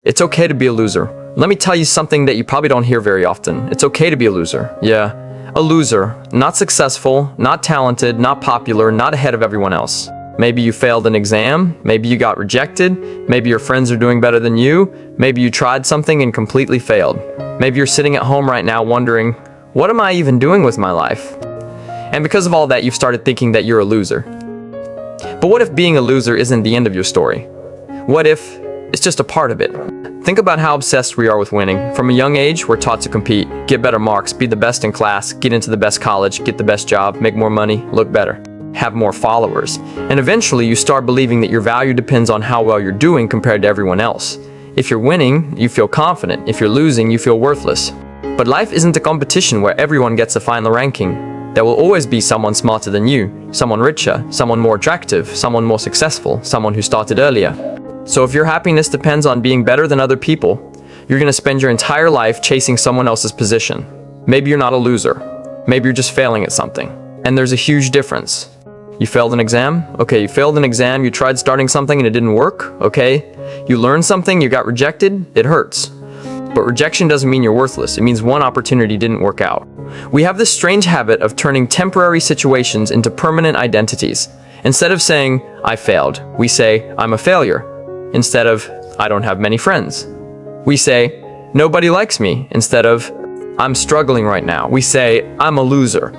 It's okay to be a loser. Let me tell you something that you probably don't hear very often. It's okay to be a loser. Yeah, a loser. Not successful, not talented, not popular, not ahead of everyone else. Maybe you failed an exam, maybe you got rejected, maybe your friends are doing better than you, maybe you tried something and completely failed. Maybe you're sitting at home right now wondering, what am I even doing with my life? And because of all that, you've started thinking that you're a loser. But what if being a loser isn't the end of your story? What if it's just a part of it? Think about how obsessed we are with winning. From a young age, we're taught to compete, get better marks, be the best in class, get into the best college, get the best job, make more money, look better, have more followers. And eventually you start believing that your value depends on how well you're doing compared to everyone else. If you're winning, you feel confident. If you're losing, you feel worthless. But life isn't a competition where everyone gets a final ranking. There will always be someone smarter than you, someone richer, someone more attractive, someone more successful, someone who started earlier. So if your happiness depends on being better than other people, you're going to spend your entire life chasing someone else's position. Maybe you're not a loser. Maybe you're just failing at something. And there's a huge difference. You failed an exam? Okay, you failed an exam, you tried starting something and it didn't work? Okay. You learned something, you got rejected? It hurts. But rejection doesn't mean you're worthless. It means one opportunity didn't work out. We have this strange habit of turning temporary situations into permanent identities. Instead of saying, I failed, we say, I'm a failure. Instead of, I don't have many friends. We say, nobody likes me. Instead of, I'm struggling right now. We say, I'm a loser.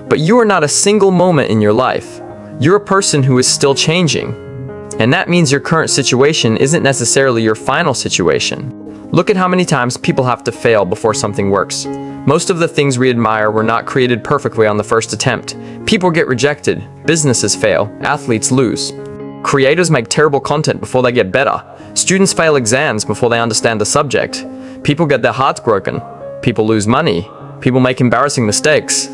But you are not a single moment in your life. You're a person who is still changing. And that means your current situation isn't necessarily your final situation. Look at how many times people have to fail before something works. Most of the things we admire were not created perfectly on the first attempt. People get rejected, businesses fail, athletes lose. Creators make terrible content before they get better. Students fail exams before they understand the subject. People get their hearts broken. People lose money. People make embarrassing mistakes.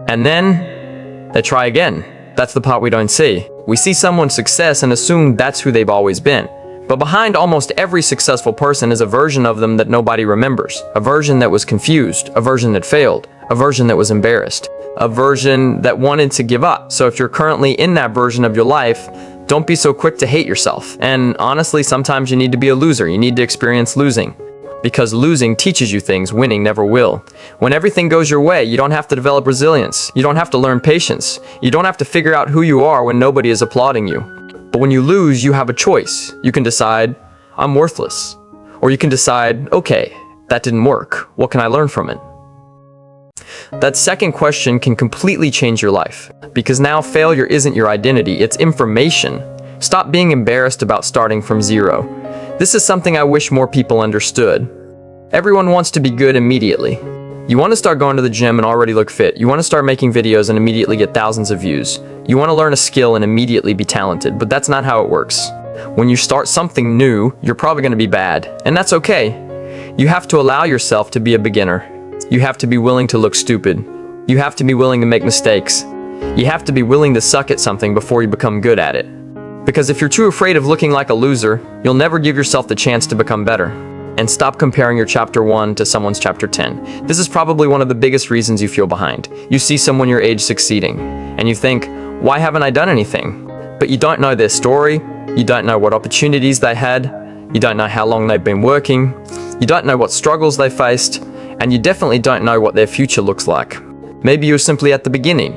And then they try again. That's the part we don't see. We see someone's success and assume that's who they've always been. But behind almost every successful person is a version of them that nobody remembers. A version that was confused, a version that failed, a version that was embarrassed, a version that wanted to give up. So if you're currently in that version of your life, don't be so quick to hate yourself. And honestly, sometimes you need to be a loser. You need to experience losing. Because losing teaches you things winning never will. When everything goes your way, you don't have to develop resilience. You don't have to learn patience. You don't have to figure out who you are when nobody is applauding you. But when you lose, you have a choice. You can decide, I'm worthless. Or you can decide, okay, that didn't work. What can I learn from it? That second question can completely change your life. Because now failure isn't your identity, it's information. Stop being embarrassed about starting from zero. This is something I wish more people understood. Everyone wants to be good immediately. You want to start going to the gym and already look fit. You want to start making videos and immediately get thousands of views. You want to learn a skill and immediately be talented, but that's not how it works. When you start something new, you're probably going to be bad, and that's okay. You have to allow yourself to be a beginner. You have to be willing to look stupid. You have to be willing to make mistakes. You have to be willing to suck at something before you become good at it. Because if you're too afraid of looking like a loser, you'll never give yourself the chance to become better. And stop comparing your chapter 1 to someone's chapter 10. This is probably one of the biggest reasons you feel behind. You see someone your age succeeding, and you think, why haven't I done anything? But you don't know their story, you don't know what opportunities they had, you don't know how long they've been working, you don't know what struggles they faced, and you definitely don't know what their future looks like. Maybe you're simply at the beginning,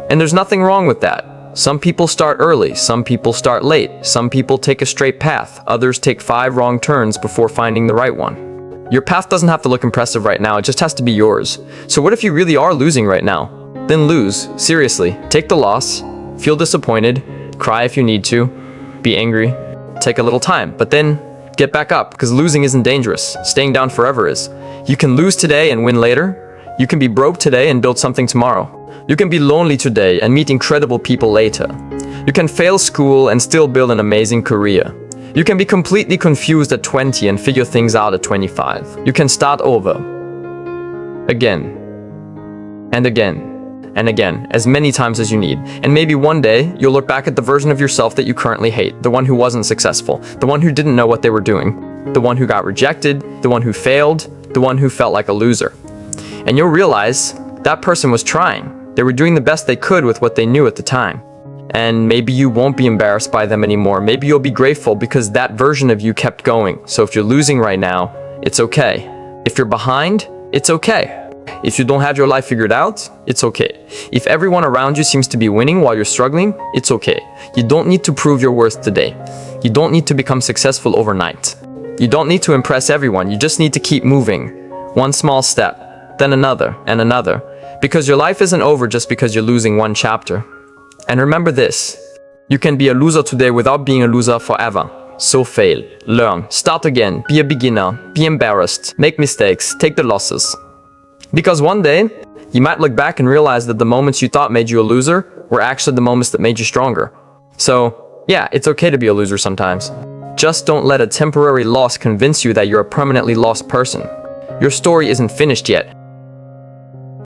and there's nothing wrong with that. Some people start early, some people start late, some people take a straight path, others take 5 wrong turns before finding the right one. Your path doesn't have to look impressive right now, it just has to be yours. So what if you really are losing right now? Then lose, seriously. Take the loss, feel disappointed, cry if you need to, be angry, take a little time, but then get back up, because losing isn't dangerous, staying down forever is. You can lose today and win later. You can be broke today and build something tomorrow. You can be lonely today and meet incredible people later. You can fail school and still build an amazing career. You can be completely confused at 20 and figure things out at 25. You can start over. Again. And again. And again. As many times as you need. And maybe one day, you'll look back at the version of yourself that you currently hate. The one who wasn't successful. The one who didn't know what they were doing. The one who got rejected. The one who failed. The one who felt like a loser. And you'll realize that person was trying. They were doing the best they could with what they knew at the time. And maybe you won't be embarrassed by them anymore. Maybe you'll be grateful because that version of you kept going. So if you're losing right now, it's okay. If you're behind, it's okay. If you don't have your life figured out, it's okay. If everyone around you seems to be winning while you're struggling, it's okay. You don't need to prove your worth today. You don't need to become successful overnight. You don't need to impress everyone. You just need to keep moving. One small step, then another and another. Because your life isn't over just because you're losing one chapter. And remember this, you can be a loser today without being a loser forever. So fail, learn, start again, be a beginner, be embarrassed, make mistakes, take the losses. Because one day, you might look back and realize that the moments you thought made you a loser were actually the moments that made you stronger. So, yeah, it's okay to be a loser sometimes. Just don't let a temporary loss convince you that you're a permanently lost person. Your story isn't finished yet.